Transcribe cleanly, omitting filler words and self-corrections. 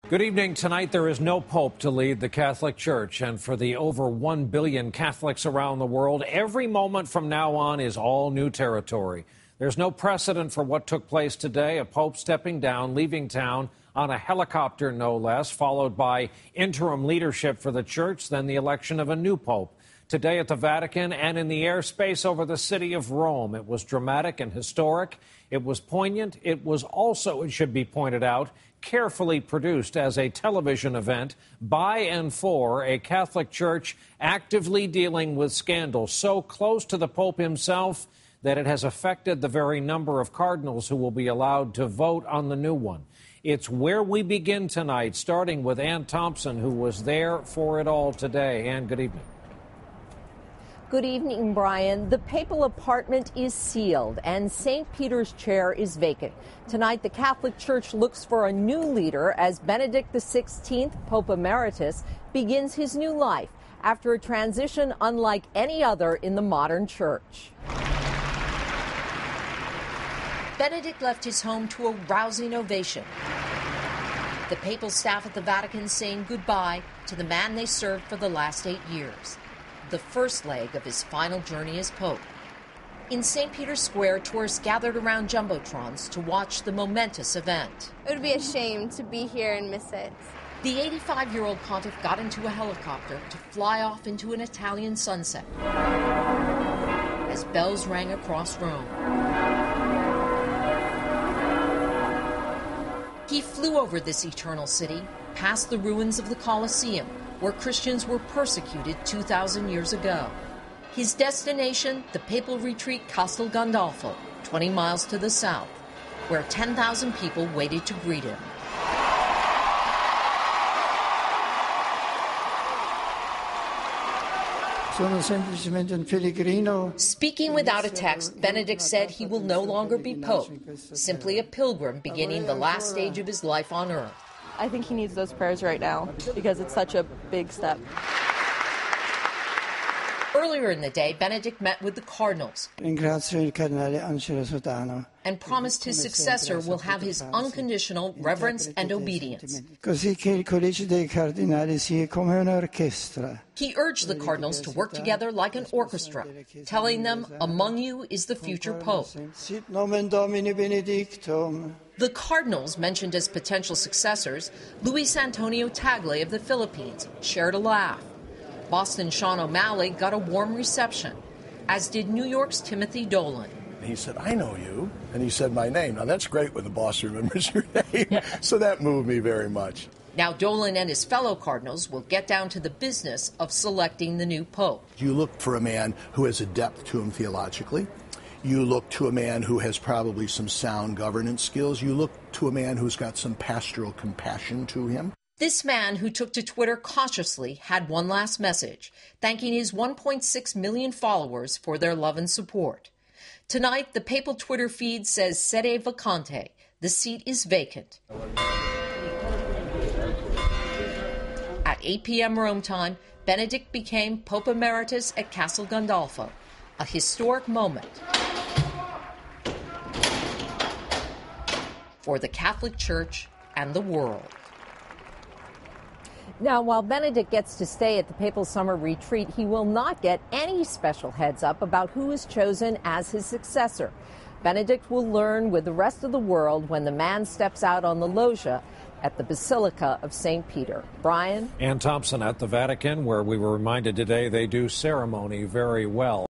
Good evening. Tonight, there is no pope to lead the Catholic Church. And for the over 1 billion Catholics around the world, every moment from now on is all new territory. There's no precedent for what took place today, a pope stepping down, leaving town on a helicopter, no less, followed by interim leadership for the church, then the election of a new pope. Today at the Vatican and in the airspace over the city of Rome, it was dramatic and historic. It was poignant. It was also, it should be pointed out, carefully produced as a television event by and for a Catholic Church actively dealing with scandals so close to the Pope himself that it has affected the very number of cardinals who will be allowed to vote on the new one. It's where we begin tonight, starting with Ann Thompson, who was there for it all today. Ann, good evening. Good evening, Brian. The papal apartment is sealed and St. Peter's chair is vacant. Tonight, the Catholic Church looks for a new leader as Benedict XVI, Pope Emeritus, begins his new life after a transition unlike any other in the modern church. Benedict left his home to a rousing ovation. The papal staff at the Vatican saying goodbye to the man they served for the last 8 years. The first leg of his final journey as Pope. In St. Peter's Square, tourists gathered around jumbotrons to watch the momentous event. It would be a shame to be here and miss it. The 85-year-old pontiff got into a helicopter to fly off into an Italian sunset as bells rang across Rome. He flew over this eternal city, past the ruins of the Colosseum, where Christians were persecuted 2,000 years ago. His destination, the papal retreat Castel Gandolfo, 20 miles to the south, where 10,000 people waited to greet him. Speaking without a text, Benedict said he will no longer be Pope, simply a pilgrim beginning the last stage of his life on earth. I think he needs those prayers right now because it's such a big step. Earlier in the day, Benedict met with the cardinals and promised his successor will have his unconditional reverence and obedience. He urged the cardinals to work together like an orchestra, telling them, among you is the future pope. The cardinals mentioned as potential successors, Luis Antonio Tagle of the Philippines shared a laugh. Boston's Sean O'Malley got a warm reception, as did New York's Timothy Dolan. He said, I know you, and he said my name. Now, that's great when the boss remembers your name, so that moved me very much. Now, Dolan and his fellow cardinals will get down to the business of selecting the new pope. You look for a man who has a depth to him theologically. You look to a man who has probably some sound governance skills. You look to a man who's got some pastoral compassion to him. This man, who took to Twitter cautiously, had one last message, thanking his 1.6 million followers for their love and support. Tonight, the papal Twitter feed says sede vacante, the seat is vacant. At 8 p.m. Rome time, Benedict became Pope Emeritus at Castel Gandolfo, a historic moment for the Catholic Church and the world. Now, while Benedict gets to stay at the papal summer retreat, he will not get any special heads up about who is chosen as his successor. Benedict will learn with the rest of the world when the man steps out on the loggia at the Basilica of St. Peter. Brian? Ann Thompson at the Vatican, where we were reminded today they do ceremony very well.